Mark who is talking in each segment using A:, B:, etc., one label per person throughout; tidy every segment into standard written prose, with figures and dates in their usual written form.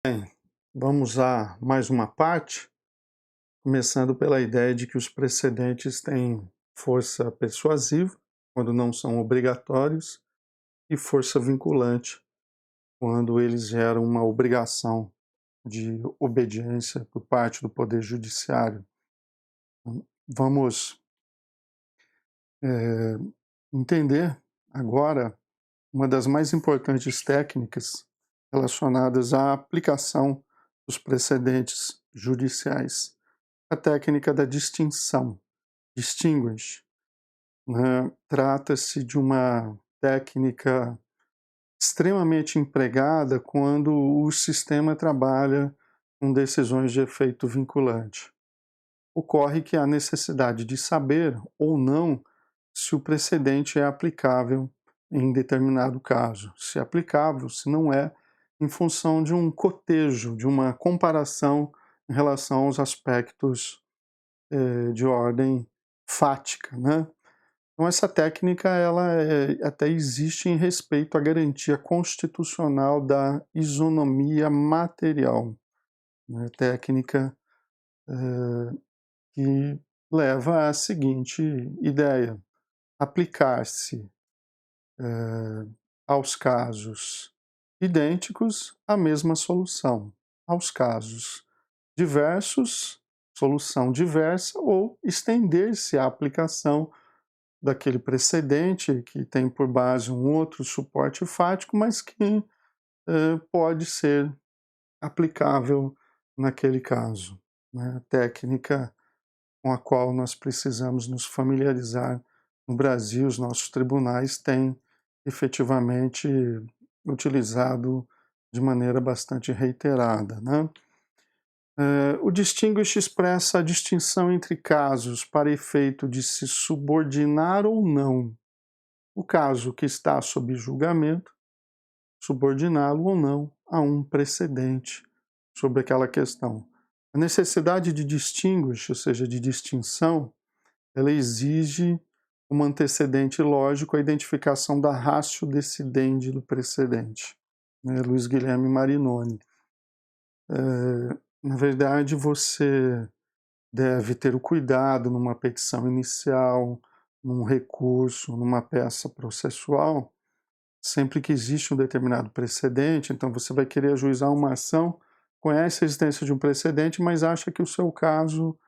A: Bem, vamos a mais uma parte, começando pela ideia de que os precedentes têm força persuasiva, quando não são obrigatórios, e força vinculante, quando eles geram uma obrigação de obediência por parte do Poder Judiciário. Vamos eh, entender agora uma das mais importantes técnicas relacionadas à aplicação dos precedentes judiciais, a técnica da distinção, distinguish, né? Trata-se de uma técnica extremamente empregada quando o sistema trabalha com decisões de efeito vinculante. Ocorre que há necessidade de saber ou não se o precedente é aplicável em determinado caso. Se é aplicável, se não é, em função de um cotejo, de uma comparação em relação aos aspectos de ordem fática, né? Então essa técnica ela até existe em respeito à garantia constitucional da isonomia material, né? Técnica que leva à seguinte ideia: aplicar-se aos casos idênticos a mesma solução, aos casos diversos, solução diversa, ou estender-se a aplicação daquele precedente que tem por base um outro suporte fático, mas que pode ser aplicável naquele caso, né? Técnica com a qual nós precisamos nos familiarizar no Brasil. Os nossos tribunais têm efetivamente utilizado de maneira bastante reiterada, né? O distinguish expressa a distinção entre casos para efeito de se subordinar ou não o caso que está sob julgamento, subordiná-lo ou não a um precedente sobre aquela questão. A necessidade de distinguish, ou seja, de distinção, ela exige como antecedente lógico a identificação da ratio decidendi do precedente, né? Luiz Guilherme Marinoni. Na verdade, você deve ter o cuidado numa petição inicial, num recurso, numa peça processual, sempre que existe um determinado precedente. Então você vai querer ajuizar uma ação, conhece a existência de um precedente, mas acha que o seu caso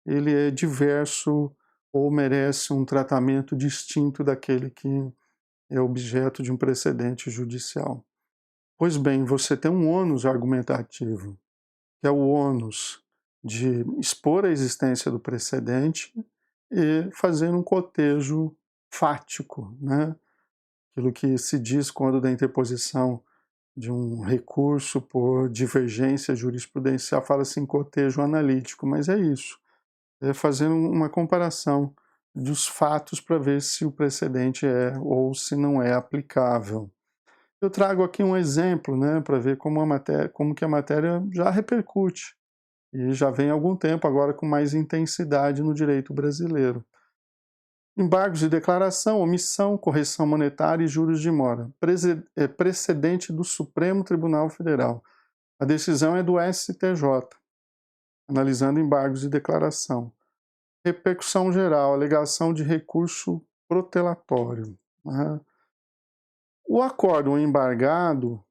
A: ele é diverso ou merece um tratamento distinto daquele que é objeto de um precedente judicial. Pois bem, você tem um ônus argumentativo, que é o ônus de expor a existência do precedente e fazer um cotejo fático, né? Aquilo que se diz quando da interposição de um recurso por divergência jurisprudencial, fala-se em cotejo analítico, mas é isso. É fazer uma comparação dos fatos para ver se o precedente é ou se não é aplicável. Eu trago aqui um exemplo, né, para ver como que a matéria já repercute e já vem há algum tempo agora com mais intensidade no direito brasileiro. Embargos de declaração, omissão, correção monetária e juros de mora. Precedente do Supremo Tribunal Federal. A decisão é do STJ, analisando embargos de declaração. Repercussão geral, alegação de recurso protelatório, né? O acórdão embargado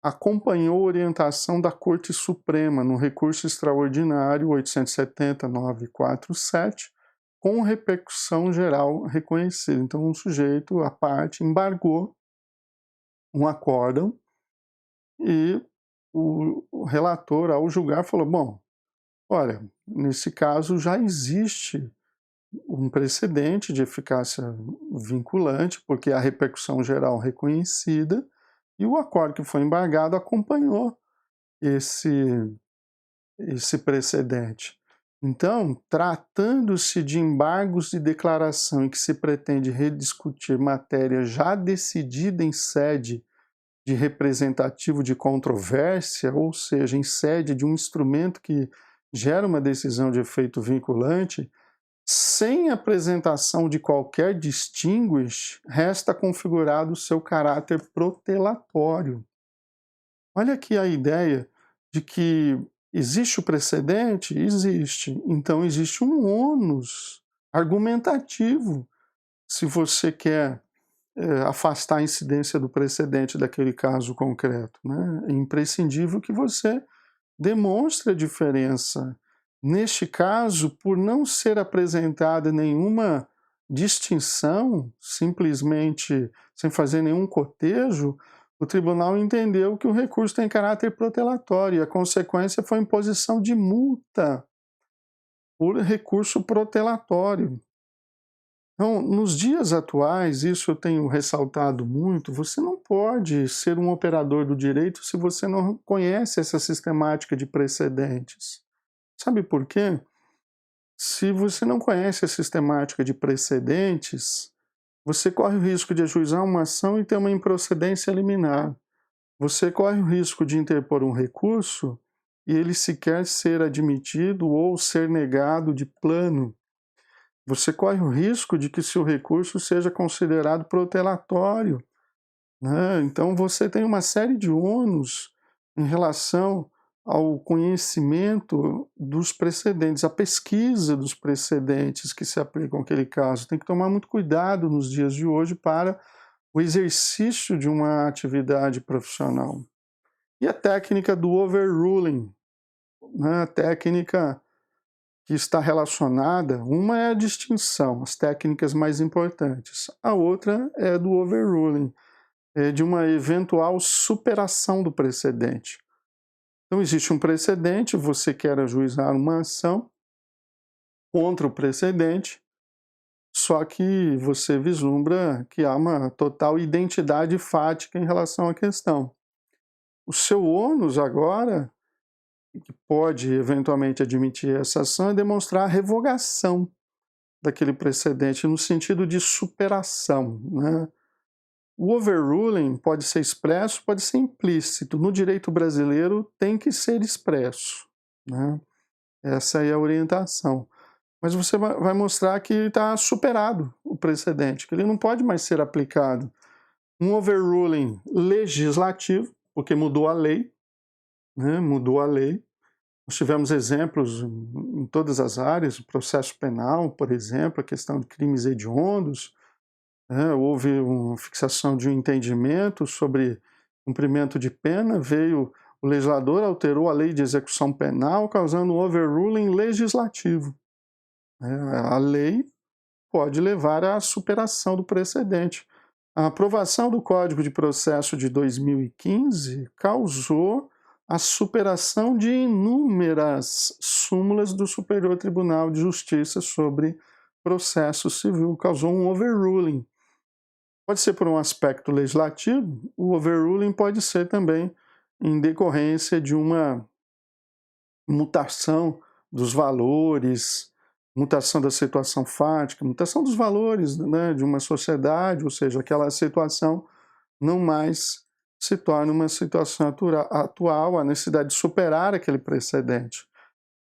A: acompanhou a orientação da Corte Suprema no recurso extraordinário 870.947, com repercussão geral reconhecida. Então, um sujeito, a parte, embargou um acórdão e o relator, ao julgar, falou: bom, olha, nesse caso já existe um precedente de eficácia vinculante, porque a repercussão geral reconhecida, e o acordo que foi embargado acompanhou esse precedente. Então, tratando-se de embargos de declaração em que se pretende rediscutir matéria já decidida em sede de representativo de controvérsia, ou seja, em sede de um instrumento que gera uma decisão de efeito vinculante, sem apresentação de qualquer distinguish, resta configurado o seu caráter protelatório. Olha aqui a ideia de que existe o precedente? Existe. Então existe um ônus argumentativo se você quer afastar a incidência do precedente daquele caso concreto, né? É imprescindível que você demonstre a diferença. Neste caso, por não ser apresentada nenhuma distinção, simplesmente sem fazer nenhum cotejo, o tribunal entendeu que o recurso tem caráter protelatório e a consequência foi a imposição de multa por recurso protelatório. Então, nos dias atuais, isso eu tenho ressaltado muito, você não pode ser um operador do direito se você não conhece essa sistemática de precedentes. Sabe por quê? Se você não conhece a sistemática de precedentes, você corre o risco de ajuizar uma ação e ter uma improcedência liminar. Você corre o risco de interpor um recurso e ele sequer ser admitido ou ser negado de plano. Você corre o risco de que seu recurso seja considerado protelatório, né? Então você tem uma série de ônus em relação ao conhecimento dos precedentes, a pesquisa dos precedentes que se aplicam àquele caso. Tem que tomar muito cuidado nos dias de hoje para o exercício de uma atividade profissional. E a técnica do overruling, né? A técnica que está relacionada, uma é a distinção, as técnicas mais importantes. A outra é do overruling, de uma eventual superação do precedente. Então existe um precedente, você quer ajuizar uma ação contra o precedente, só que você vislumbra que há uma total identidade fática em relação à questão. O seu ônus agora, que pode eventualmente admitir essa ação, é demonstrar a revogação daquele precedente no sentido de superação, né? O overruling pode ser expresso, pode ser implícito. No direito brasileiro tem que ser expresso, né? Essa é a orientação. Mas você vai mostrar que está superado o precedente, que ele não pode mais ser aplicado. Um overruling legislativo, porque mudou a lei, né? Mudou a lei. Nós tivemos exemplos em todas as áreas, o processo penal, por exemplo, a questão de crimes hediondos, né? Houve uma fixação de um entendimento sobre cumprimento de pena, veio o legislador, alterou a lei de execução penal, causando um overruling legislativo, né? A lei pode levar à superação do precedente. A aprovação do Código de Processo de 2015 causou a superação de inúmeras súmulas do Superior Tribunal de Justiça sobre processo civil, causou um overruling. Pode ser por um aspecto legislativo, o overruling pode ser também em decorrência de uma mutação dos valores, mutação da situação fática, mutação dos valores, né, de uma sociedade, ou seja, aquela situação não mais se torna uma situação atual, a necessidade de superar aquele precedente.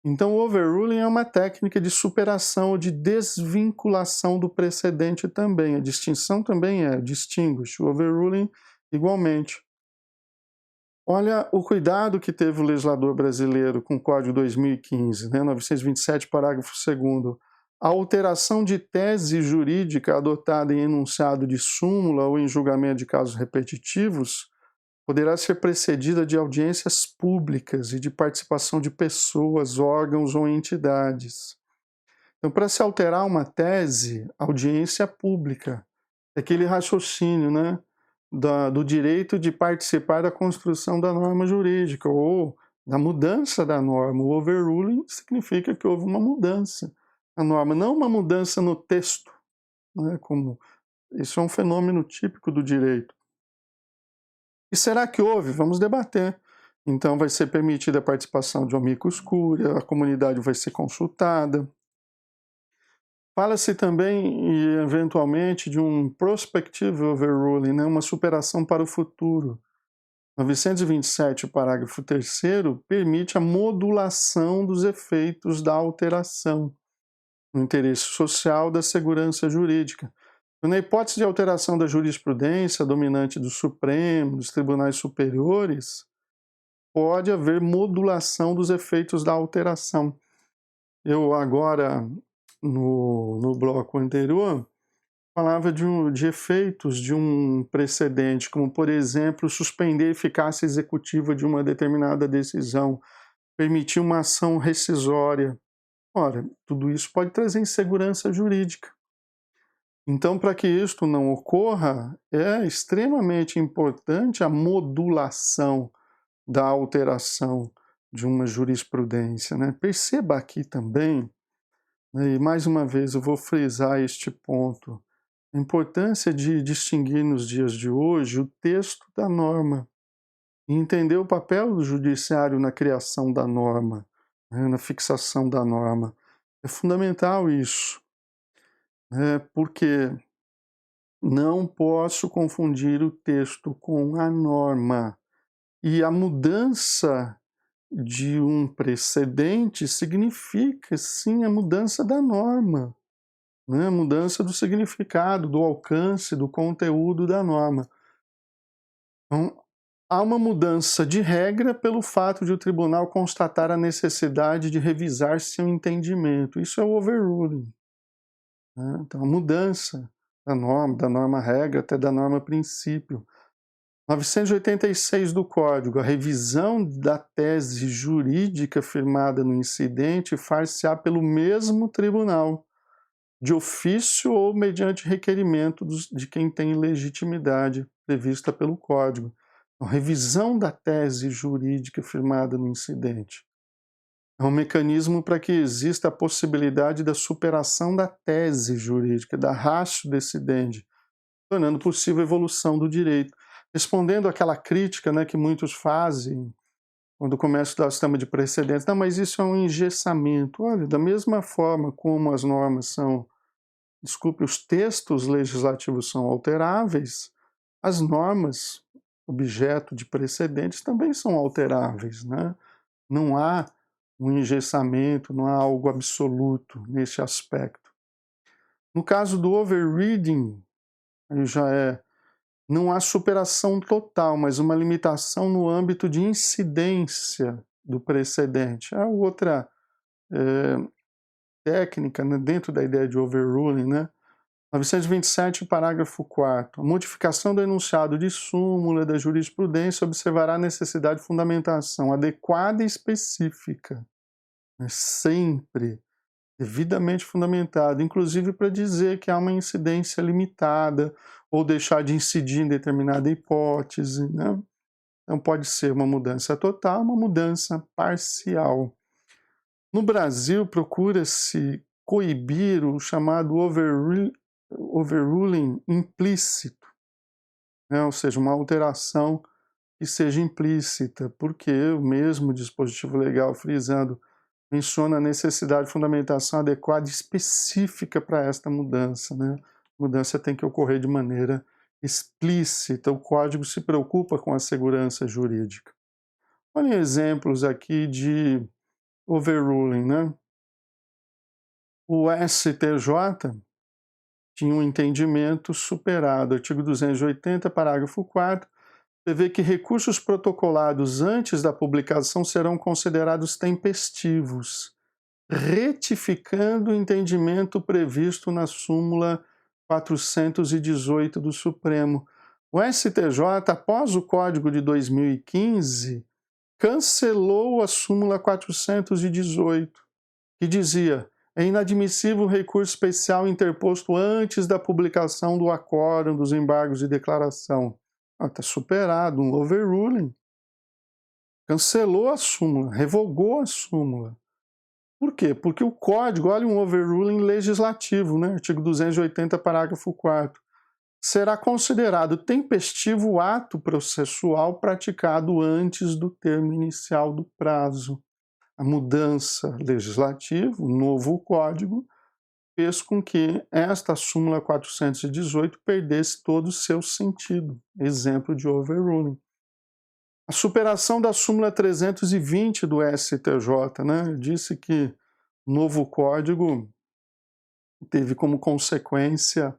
A: Então, o overruling é uma técnica de superação ou de desvinculação do precedente também. A distinção também é distinguish, o overruling igualmente. Olha o cuidado que teve o legislador brasileiro com o Código 2015, né, 927, parágrafo 2º. A alteração de tese jurídica adotada em enunciado de súmula ou em julgamento de casos repetitivos poderá ser precedida de audiências públicas e de participação de pessoas, órgãos ou entidades. Então, para se alterar uma tese, audiência pública, é aquele raciocínio, né, do direito de participar da construção da norma jurídica ou da mudança da norma. O overruling significa que houve uma mudança na norma, não uma mudança no texto, né, como isso é um fenômeno típico do direito. E será que houve? Vamos debater. Então vai ser permitida a participação de um amicus curiae, a comunidade vai ser consultada. Fala-se também, eventualmente, de um prospective overruling, né, uma superação para o futuro. 927, parágrafo 3º, permite a modulação dos efeitos da alteração no interesse social da segurança jurídica. Na hipótese de alteração da jurisprudência dominante do Supremo, dos tribunais superiores, pode haver modulação dos efeitos da alteração. Eu agora, no bloco anterior, falava de efeitos de um precedente, como, por exemplo, suspender a eficácia executiva de uma determinada decisão, permitir uma ação rescisória. Ora, tudo isso pode trazer insegurança jurídica. Então, para que isto não ocorra, é extremamente importante a modulação da alteração de uma jurisprudência, né? Perceba aqui também, né, e mais uma vez eu vou frisar este ponto, a importância de distinguir nos dias de hoje o texto da norma e entender o papel do judiciário na criação da norma, né, na fixação da norma. É fundamental isso, né, porque não posso confundir o texto com a norma. E a mudança de um precedente significa, sim, a mudança da norma, né? A mudança do significado, do alcance, do conteúdo da norma. Então, há uma mudança de regra pelo fato de o tribunal constatar a necessidade de revisar seu entendimento. Isso é o overruling, né? Então, a mudança da norma regra até da norma princípio. 986 do Código, a revisão da tese jurídica firmada no incidente far-se-á pelo mesmo tribunal, de ofício ou mediante requerimento de quem tem legitimidade prevista pelo Código. Então, revisão da tese jurídica firmada no incidente é um mecanismo para que exista a possibilidade da superação da tese jurídica, da ratio decidendi, tornando possível a evolução do direito. Respondendo àquela crítica, né, que muitos fazem quando começam a estudar o sistema de precedentes, não, mas isso é um engessamento. Olha, da mesma forma como as normas são, os textos legislativos são alteráveis, as normas, objeto de precedentes, também são alteráveis, né? Não há um engessamento, não há algo absoluto nesse aspecto. No caso do overreading, aí já não há superação total, mas uma limitação no âmbito de incidência do precedente. Há outra técnica, né, dentro da ideia de overruling, né? 927, parágrafo 4º. A modificação do enunciado de súmula da jurisprudência observará a necessidade de fundamentação adequada e específica, né, sempre devidamente fundamentado, inclusive para dizer que há uma incidência limitada ou deixar de incidir em determinada hipótese, né? Então pode ser uma mudança total, uma mudança parcial. No Brasil, procura-se coibir o chamado overruling implícito, né? Ou seja, uma alteração que seja implícita, porque o mesmo dispositivo legal frisando menciona a necessidade de fundamentação adequada e específica para esta mudança, né? A mudança tem que ocorrer de maneira explícita, o Código se preocupa com a segurança jurídica. Olhem exemplos aqui de overruling, né? O STJ tinha um entendimento superado, artigo 280, parágrafo 4º, prevê que recursos protocolados antes da publicação serão considerados tempestivos, retificando o entendimento previsto na súmula 418 do Supremo. O STJ, após o Código de 2015, cancelou a súmula 418, que dizia: é inadmissível o recurso especial interposto antes da publicação do acórdão dos embargos de declaração. Está superado, um overruling. Cancelou a súmula, revogou a súmula. Por quê? Porque o Código, olha um overruling legislativo, né? Artigo 280, parágrafo 4º. Será considerado tempestivo o ato processual praticado antes do termo inicial do prazo. A mudança legislativa, o novo Código, fez com que esta súmula 418 perdesse todo o seu sentido. Exemplo de overruling. A superação da súmula 320 do STJ, né, disse que o novo Código teve como consequência,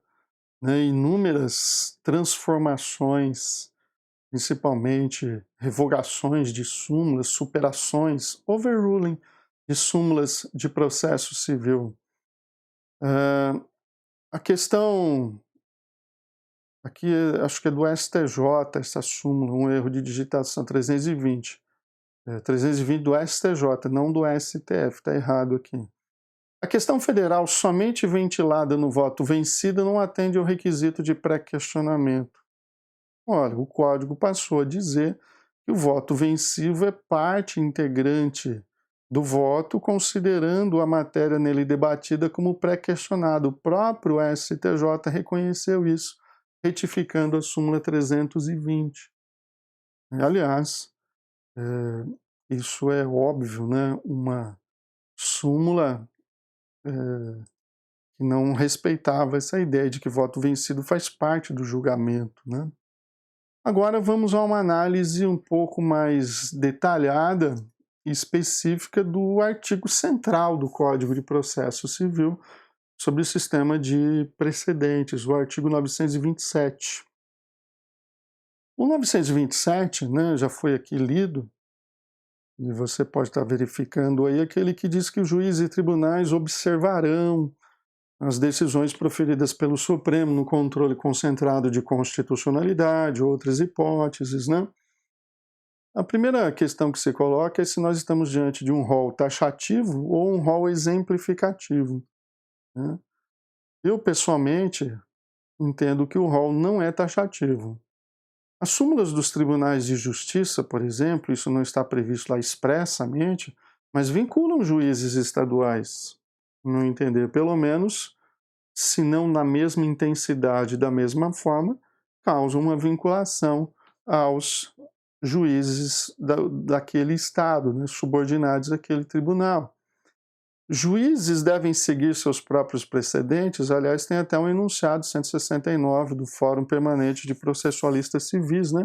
A: né, inúmeras transformações principalmente revogações de súmulas, superações, overruling de súmulas de processo civil. A questão aqui, acho que é do STJ, essa súmula, um erro de digitação 320. 320 do STJ, não do STF, está errado aqui. A questão federal somente ventilada no voto vencido não atende ao requisito de pré-questionamento. Ora, o Código passou a dizer que o voto vencido é parte integrante do voto, considerando a matéria nele debatida como pré-questionada. O próprio STJ reconheceu isso, retificando a súmula 320. Aliás, isso é óbvio, né? Uma súmula que não respeitava essa ideia de que voto vencido faz parte do julgamento, né? Agora vamos a uma análise um pouco mais detalhada e específica do artigo central do Código de Processo Civil sobre o sistema de precedentes, o artigo 927. O 927, né, já foi aqui lido, e você pode estar verificando aí, aquele que diz que os juízes e tribunais observarão as decisões proferidas pelo Supremo no controle concentrado de constitucionalidade, outras hipóteses, né? A primeira questão que se coloca é se nós estamos diante de um rol taxativo ou um rol exemplificativo, né? Eu, pessoalmente, entendo que o rol não é taxativo. As súmulas dos tribunais de justiça, por exemplo, isso não está previsto lá expressamente, mas vinculam juízes estaduais, no entender, pelo menos, se não na mesma intensidade, da mesma forma, causam uma vinculação aos juízes daquele estado, né, subordinados àquele tribunal. Juízes devem seguir seus próprios precedentes, aliás, tem até um enunciado 169 do Fórum Permanente de Processualistas Civis, né?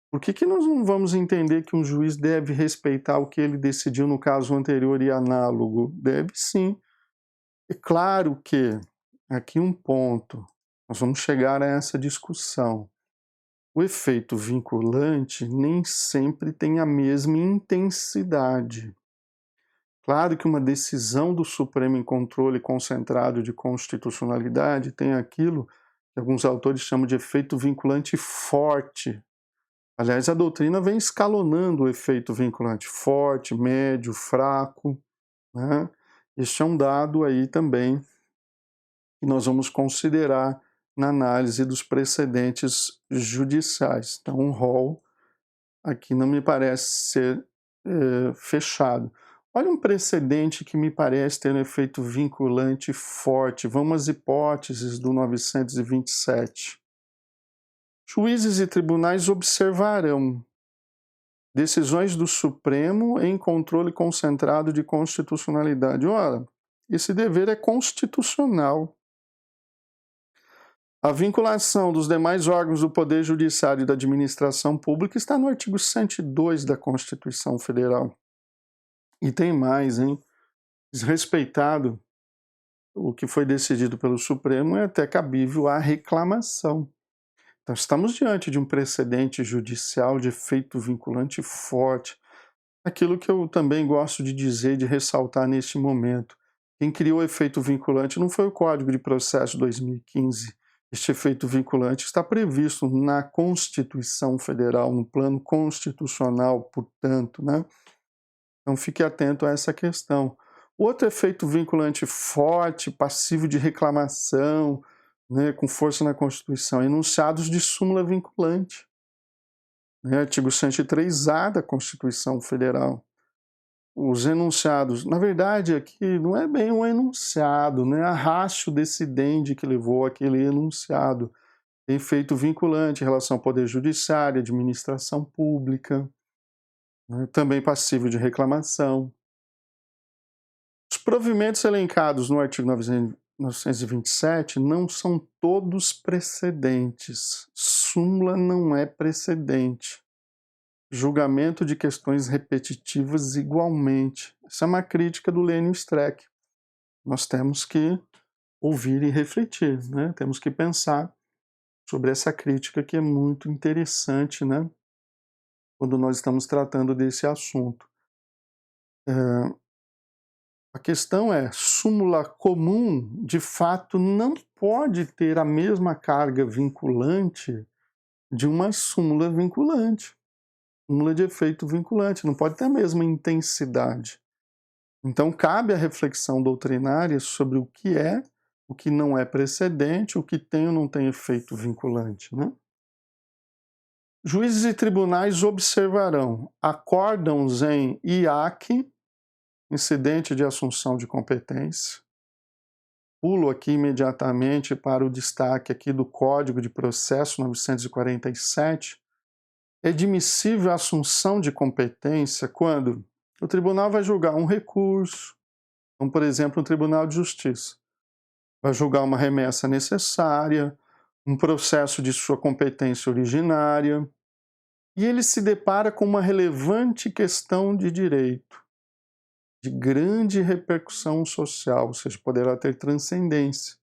A: Por que nós não vamos entender que um juiz deve respeitar o que ele decidiu no caso anterior e análogo? Deve sim. É claro que, aqui um ponto, nós vamos chegar a essa discussão. O efeito vinculante nem sempre tem a mesma intensidade. Claro que uma decisão do Supremo em controle concentrado de constitucionalidade tem aquilo que alguns autores chamam de efeito vinculante forte. Aliás, a doutrina vem escalonando o efeito vinculante forte, médio, fraco, né? Este é um dado aí também que nós vamos considerar na análise dos precedentes judiciais. Então, um rol aqui não me parece ser fechado. Olha um precedente que me parece ter um efeito vinculante forte. Vamos às hipóteses do 927. Juízes e tribunais observarão decisões do Supremo em controle concentrado de constitucionalidade. Ora, esse dever é constitucional. A vinculação dos demais órgãos do Poder Judiciário e da Administração Pública está no artigo 102 da Constituição Federal. E tem mais, hein? Desrespeitado o que foi decidido pelo Supremo, é até cabível a reclamação. Então, estamos diante de um precedente judicial de efeito vinculante forte. Aquilo que eu também gosto de dizer, de ressaltar neste momento. Quem criou o efeito vinculante não foi o Código de Processo 2015. Este efeito vinculante está previsto na Constituição Federal, no plano constitucional, portanto, né? Então fique atento a essa questão. Outro efeito vinculante forte, passivo de reclamação, né, com força na Constituição, enunciados de súmula vinculante. Né, artigo 103A da Constituição Federal. Os enunciados, na verdade, aqui não é bem um enunciado, né, a ratio decidendi que levou aquele enunciado. Tem efeito vinculante em relação ao Poder Judiciário, administração pública, né, também passível de reclamação. Os provimentos elencados no artigo 927 não são todos precedentes. Súmula não é precedente. Julgamento de questões repetitivas igualmente. Isso é uma crítica do Lênio Streck. Nós temos que ouvir e refletir, né? Temos que pensar sobre essa crítica que é muito interessante, né, quando nós estamos tratando desse assunto. A questão é, súmula comum, de fato, não pode ter a mesma carga vinculante de uma súmula vinculante, súmula de efeito vinculante, não pode ter a mesma intensidade. Então, cabe a reflexão doutrinária sobre o que não é precedente, o que tem ou não tem efeito vinculante, né? Juízes e tribunais observarão acórdãos em IAC, incidente de assunção de competência. Pulo aqui imediatamente para o destaque aqui do Código de Processo 947. É admissível a assunção de competência quando o tribunal vai julgar um recurso, como por exemplo o Tribunal de Justiça, vai julgar uma remessa necessária, um processo de sua competência originária, e ele se depara com uma relevante questão de direito, de grande repercussão social, ou seja, poderá ter transcendência,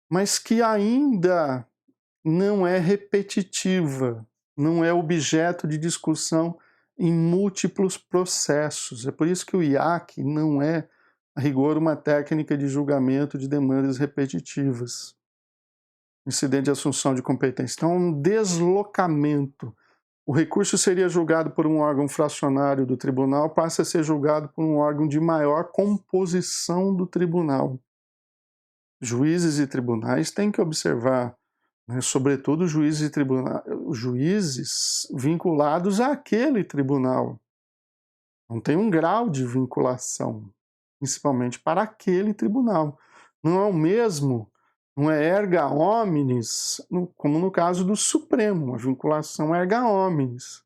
A: mas que ainda não é repetitiva, não é objeto de discussão em múltiplos processos. É por isso que o IAC não é, a rigor, uma técnica de julgamento de demandas repetitivas. Incidente de assunção de competência. Então, um deslocamento. O recurso seria julgado por um órgão fracionário do tribunal, passa a ser julgado por um órgão de maior composição do tribunal. Juízes e tribunais têm que observar, né, sobretudo juízes vinculados àquele tribunal. Não tem um grau de vinculação, principalmente para aquele tribunal. Não é o mesmo, não é erga omnes, como no caso do Supremo, uma vinculação erga omnes.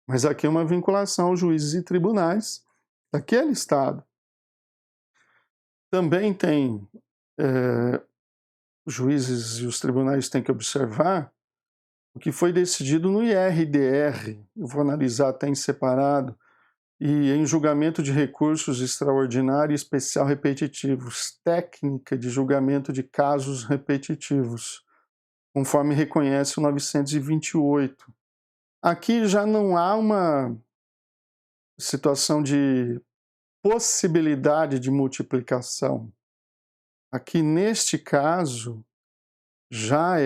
A: Mas aqui é uma vinculação aos juízes e tribunais daquele Estado. Também tem os juízes e os tribunais têm que observar o que foi decidido no IRDR, eu vou analisar até em separado, e em julgamento de recursos extraordinário e especial repetitivos, técnica de julgamento de casos repetitivos, conforme reconhece o 928. Aqui já não há uma situação de possibilidade de multiplicação. Aqui, neste caso, já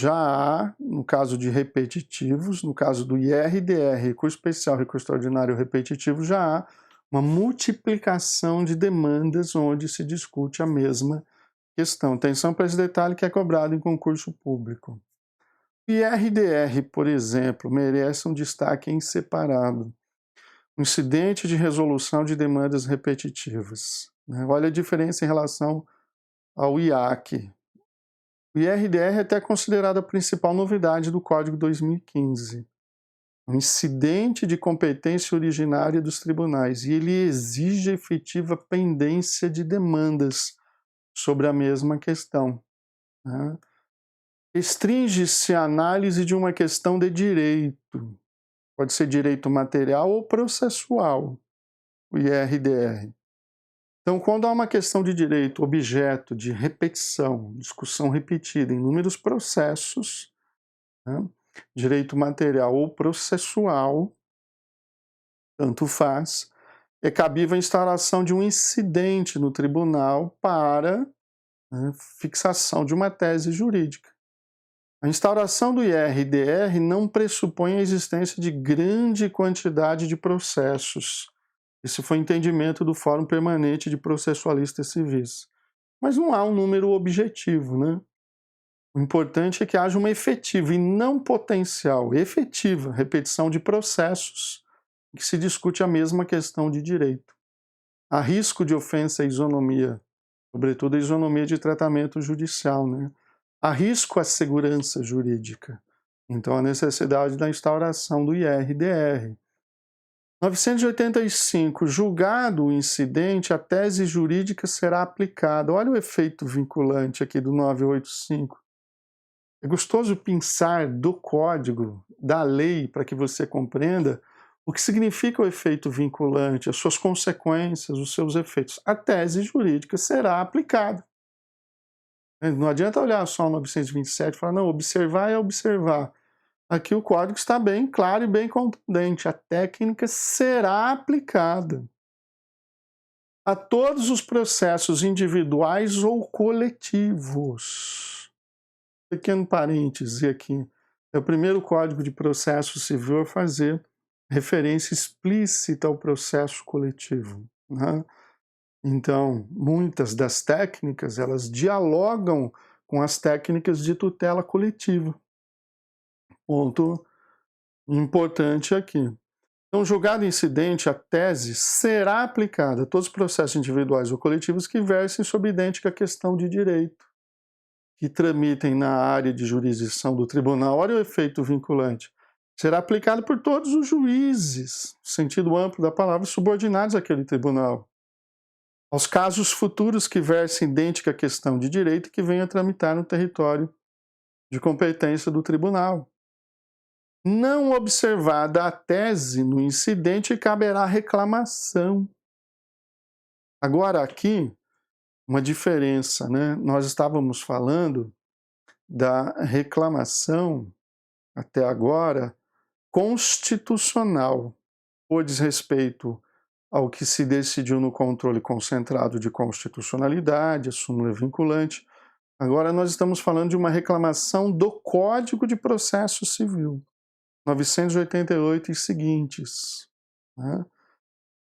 A: há, no caso de repetitivos, no caso do IRDR, recurso especial, recurso extraordinário repetitivo, já há uma multiplicação de demandas onde se discute a mesma questão. Atenção para esse detalhe que é cobrado em concurso público. O IRDR, por exemplo, merece um destaque em separado. Um incidente de resolução de demandas repetitivas. Olha a diferença em relação ao IAC. O IRDR é até considerado a principal novidade do Código 2015. Um incidente de competência originária dos tribunais, e ele exige efetiva pendência de demandas sobre a mesma questão. Restringe-se a análise de uma questão de direito. Pode ser direito material ou processual, o IRDR. Então, quando há uma questão de direito objeto de repetição, discussão repetida em inúmeros processos, né, direito material ou processual, tanto faz, é cabível a instalação de um incidente no tribunal para, né, fixação de uma tese jurídica. A instauração do IRDR não pressupõe a existência de grande quantidade de processos. Esse foi o entendimento do Fórum Permanente de Processualistas Civis. Mas não há um número objetivo, né? O importante é que haja uma efetiva e não potencial, efetiva repetição de processos em que se discute a mesma questão de direito. Há risco de ofensa à isonomia, sobretudo a isonomia de tratamento judicial, né? Há risco à segurança jurídica. Então, a necessidade da instauração do IRDR. 985. Julgado o incidente, a tese jurídica será aplicada. Olha o efeito vinculante aqui do 985. É gostoso pensar do código, da lei, para que você compreenda o que significa o efeito vinculante, as suas consequências, os seus efeitos. A tese jurídica será aplicada. Não adianta olhar só o 927 e falar, não, observar é observar. Aqui o código está bem claro e bem contundente. A técnica será aplicada a todos os processos individuais ou coletivos. Pequeno parêntese aqui. É o primeiro Código de Processo Civil a fazer referência explícita ao processo coletivo, né? Então, muitas das técnicas, elas dialogam com as técnicas de tutela coletiva. Ponto importante aqui. Então, julgado incidente, a tese será aplicada a todos os processos individuais ou coletivos que versem sobre idêntica questão de direito, que tramitem na área de jurisdição do tribunal. Olha o efeito vinculante. Será aplicado por todos os juízes, no sentido amplo da palavra, subordinados àquele tribunal, aos casos futuros que versem idêntica questão de direito que venha a tramitar no território de competência do tribunal. Não observada a tese no incidente, caberá reclamação. Agora aqui, uma diferença, né? Nós estávamos falando da reclamação, até agora, constitucional, por desrespeito ao que se decidiu no controle concentrado de constitucionalidade, a súmula vinculante. Agora nós estamos falando de uma reclamação do Código de Processo Civil, 988 e seguintes, né?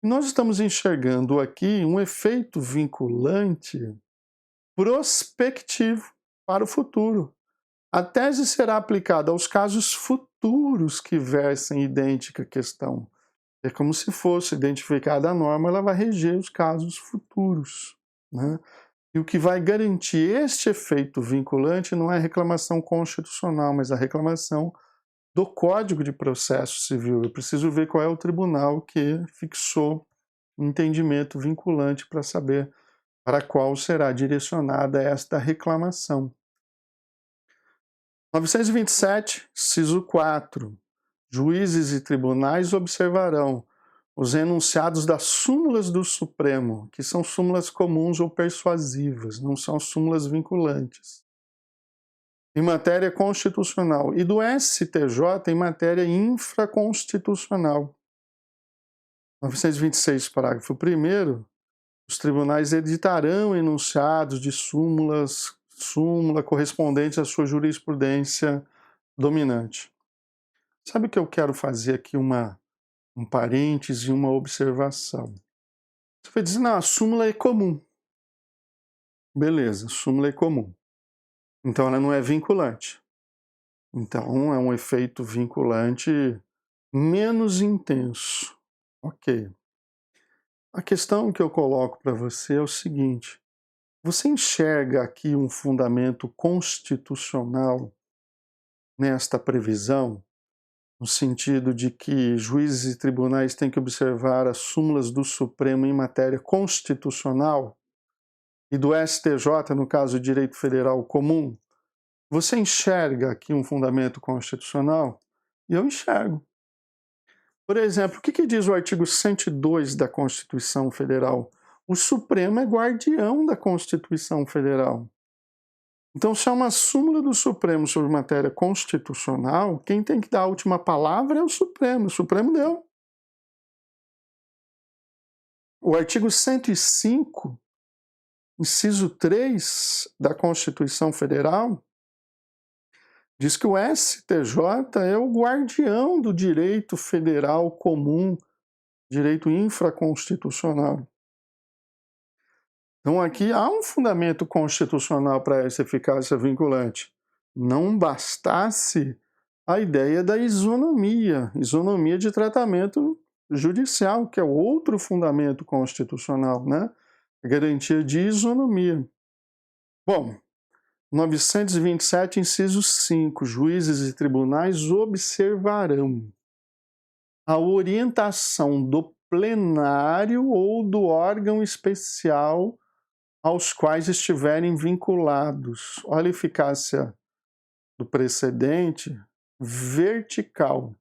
A: Nós estamos enxergando aqui um efeito vinculante prospectivo para o futuro. A tese será aplicada aos casos futuros que versem idêntica questão. É como se fosse identificada a norma, ela vai reger os casos futuros, né? E o que vai garantir este efeito vinculante não é a reclamação constitucional, mas a reclamação do Código de Processo Civil. Eu preciso ver qual é o tribunal que fixou um entendimento vinculante para saber para qual será direcionada esta reclamação. 927, inciso 4. Juízes e tribunais observarão os enunciados das súmulas do Supremo, que são súmulas comuns ou persuasivas, não são súmulas vinculantes, em matéria constitucional, e do STJ em matéria infraconstitucional. 926, parágrafo 1º, os tribunais editarão enunciados de súmula correspondentes à sua jurisprudência dominante. Sabe o que eu quero fazer aqui um parêntese e uma observação? Você vai dizer, não, a súmula é comum. Beleza, súmula é comum. Então ela não é vinculante. Então é um efeito vinculante menos intenso. Ok. A questão que eu coloco para você é o seguinte: você enxerga aqui um fundamento constitucional nesta previsão, no sentido de que juízes e tribunais têm que observar as súmulas do Supremo em matéria constitucional e do STJ, no caso, direito federal comum? Você enxerga aqui um fundamento constitucional? E eu enxergo. Por exemplo, o que diz o artigo 102 da Constituição Federal? O Supremo é guardião da Constituição Federal. Então, se é uma súmula do Supremo sobre matéria constitucional, quem tem que dar a última palavra é o Supremo. O Supremo deu. O artigo 105, inciso 3 da Constituição Federal, diz que o STJ é o guardião do direito federal comum, direito infraconstitucional. Então aqui há um fundamento constitucional para essa eficácia vinculante. Não bastasse a ideia da isonomia de tratamento judicial, que é outro fundamento constitucional, né? A garantia de isonomia. Bom, 927, inciso 5, juízes e tribunais observarão a orientação do plenário ou do órgão especial aos quais estiverem vinculados. Olha a eficácia do precedente, vertical.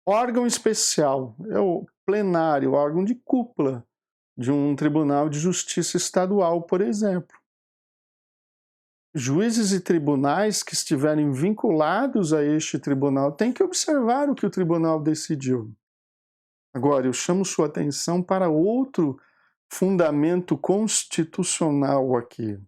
A: Órgão especial é o plenário, o órgão de cúpula de um tribunal de justiça estadual, por exemplo. juízes e tribunais que estiverem vinculados a este tribunal têm que observar o que o tribunal decidiu. Agora, eu chamo sua atenção para outro fundamento constitucional aqui.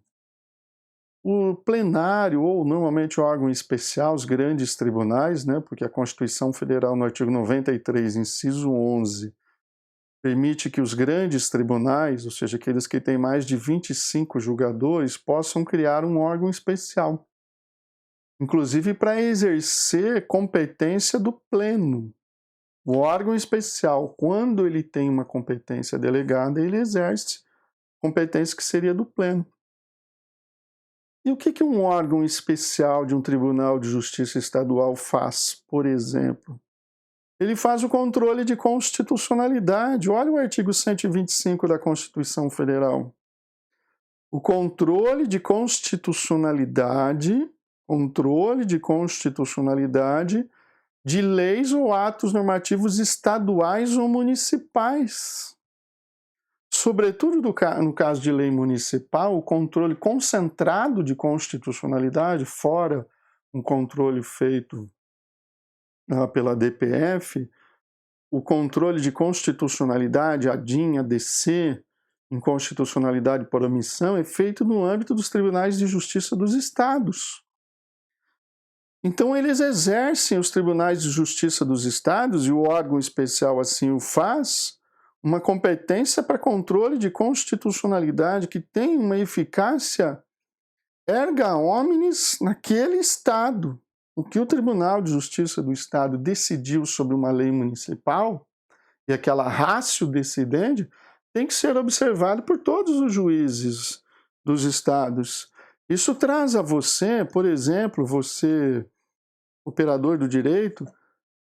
A: O plenário, ou normalmente o órgão especial, os grandes tribunais, né, porque a Constituição Federal, no artigo 93, inciso 11, permite que os grandes tribunais, ou seja, aqueles que têm mais de 25 julgadores, possam criar um órgão especial, inclusive para exercer competência do pleno. O órgão especial, quando ele tem uma competência delegada, ele exerce competência que seria do pleno. E o que um órgão especial de um Tribunal de Justiça Estadual faz, por exemplo? Ele faz o controle de constitucionalidade. Olha o artigo 125 da Constituição Federal. O controle de constitucionalidade de leis ou atos normativos estaduais ou municipais. Sobretudo no caso de lei municipal, o controle concentrado de constitucionalidade, fora um controle feito pela DPF, o controle de constitucionalidade, a DIN, a DC, inconstitucionalidade por omissão, é feito no âmbito dos tribunais de justiça dos estados. Então, eles exercem, os tribunais de justiça dos estados, e o órgão especial assim o faz, uma competência para controle de constitucionalidade que tem uma eficácia erga omnes naquele estado. O que o Tribunal de Justiça do Estado decidiu sobre uma lei municipal, e aquela ratio decidendi, tem que ser observado por todos os juízes dos estados. Isso traz a você, por exemplo, você, operador do direito,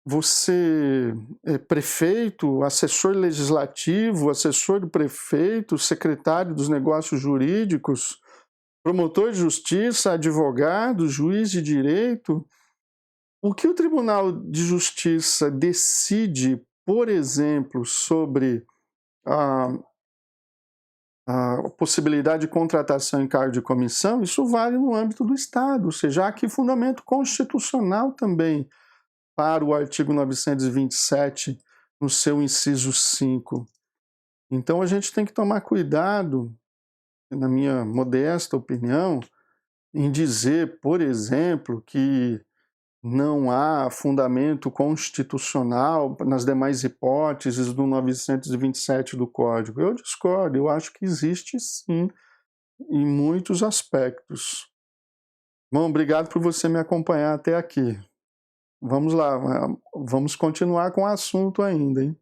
A: você é prefeito, assessor legislativo, assessor do prefeito, secretário dos negócios jurídicos, promotor de justiça, advogado, juiz de direito. O que o Tribunal de Justiça decide, por exemplo, sobre a possibilidade de contratação em cargo de comissão, isso vale no âmbito do Estado, ou seja, há aqui fundamento constitucional também para o artigo 927, no seu inciso 5. Então a gente tem que tomar cuidado, na minha modesta opinião, em dizer, por exemplo, que não há fundamento constitucional nas demais hipóteses do 927 do Código. Eu discordo, eu acho que existe sim, em muitos aspectos. Bom, obrigado por você me acompanhar até aqui. Vamos lá, vamos continuar com o assunto ainda, hein?